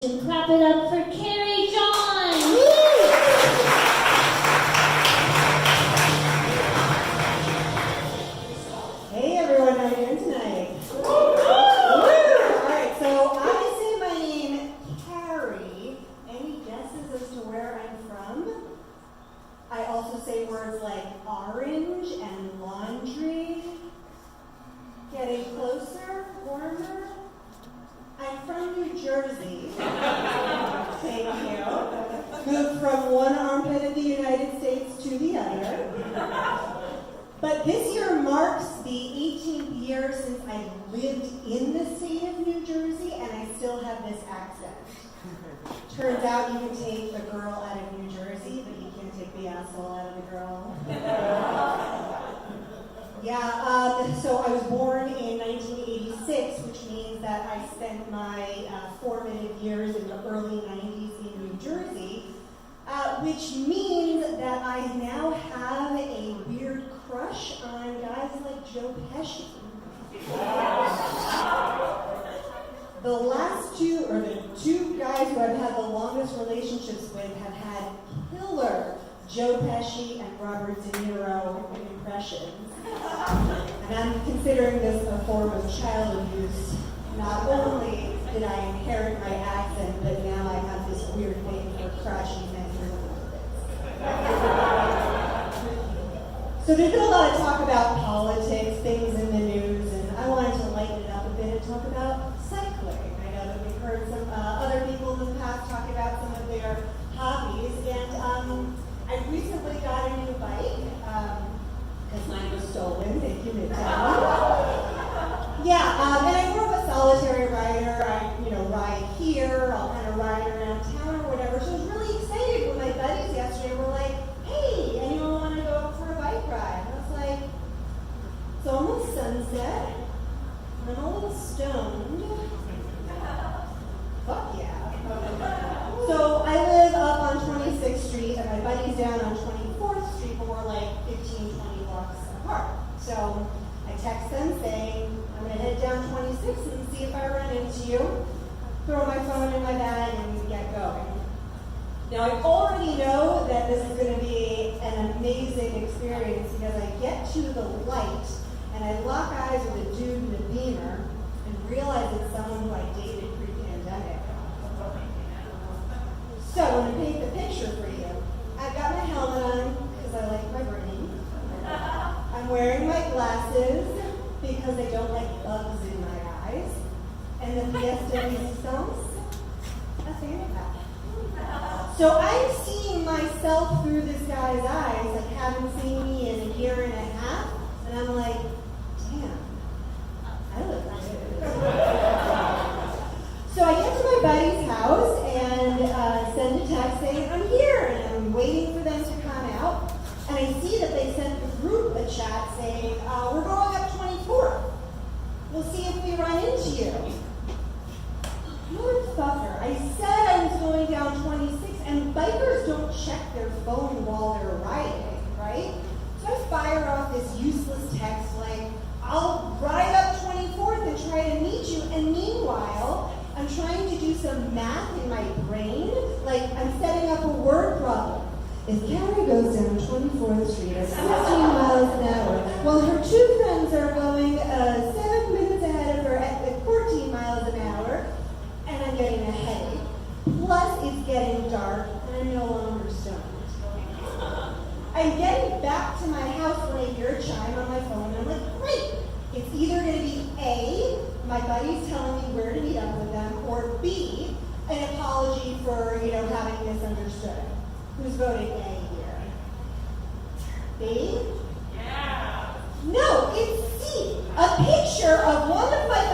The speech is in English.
And clap it up for Carrie John. Hey everyone, how are you doing tonight? Alright, so I say my name Carrie. Any guesses as to where I'm from? I also say words like orange and laundry. Getting closer, warmer. I'm from New Jersey. Thank you. Moved from one armpit of the United States to the other. But this year marks the 18th year since I lived in the state of New Jersey, and I still have this accent. Turns out you can take the girl out of New Jersey, but you can't take the asshole out of the girl. So I was born in 1986, which means that I spent my formative years in the early 90s in New Jersey, which means that I now have a weird crush on guys like Joe Pesci. The two guys who I've had the longest relationships with have had killer Joe Pesci and Robert De Niro impressions. And I'm considering this a form of child abuse. Not only did I inherit my accent, but now I have this weird thing for crashing men with. So there's been a lot of talk about politics, things in the news, and I wanted to lighten it up a bit and talk about cycling. I know that we've heard some other people in the past talk about some of their hobbies, and I recently got a new bike. Because mine was stolen, thank you, Midtown. And I'm more of a solitary rider. I, ride here, I'll kind of ride around town or whatever. So I was really excited when my buddies yesterday were like, hey, anyone want to go out for a bike ride? And I was like, it's almost sunset. I'm a little stoned. Fuck yeah. So I live up on 26th Street, and my buddy's down on 24th Street, but we're like 15, 20 blocks apart. So I text them saying, I'm going to head down 26 and see if I run into you. Throw my phone in my bag and get going. Now I already know that this is going to be an amazing experience because I get to the light and I lock eyes with a dude in a Beamer and realize it's someone who I dated pre-pandemic. So I'm going to paint the picture for you. I've got my helmet on because I like my brain. I'm wearing my glasses because I don't like bugs in my eyes. And the pièce de résistance, a fanny pack. So I'm seeing myself through this guy's eyes, like haven't seen me in a year and a half, and I'm like, damn, I look good. So I get to my buddy's house and send a text saying, I'm here, and I'm waiting for them to come out. And I see that they sent the group a chat saying, we're going up 24th. We'll see if we run into you. Motherfucker, I said I was going down 26, and bikers don't check their phone while they're riding, right? So I fire off this useless text like, I'll ride up 24th and try to meet you, and meanwhile, I'm trying to do some math in my brain, like I'm setting up a word problem. If Carrie goes down 24th Street at 16 miles an hour, while her two friends are going 7 minutes ahead of her at 14 miles an hour, and I'm getting a headache, plus it's getting dark, and I'm no longer stoned. I'm getting back to my house when I hear a chime on my phone, and I'm like, great! It's either going to be A, my buddy's telling me where to meet up with them, or B, an apology for, having misunderstood. Who's voting A here? B? Yeah. No, it's C. A picture of one of my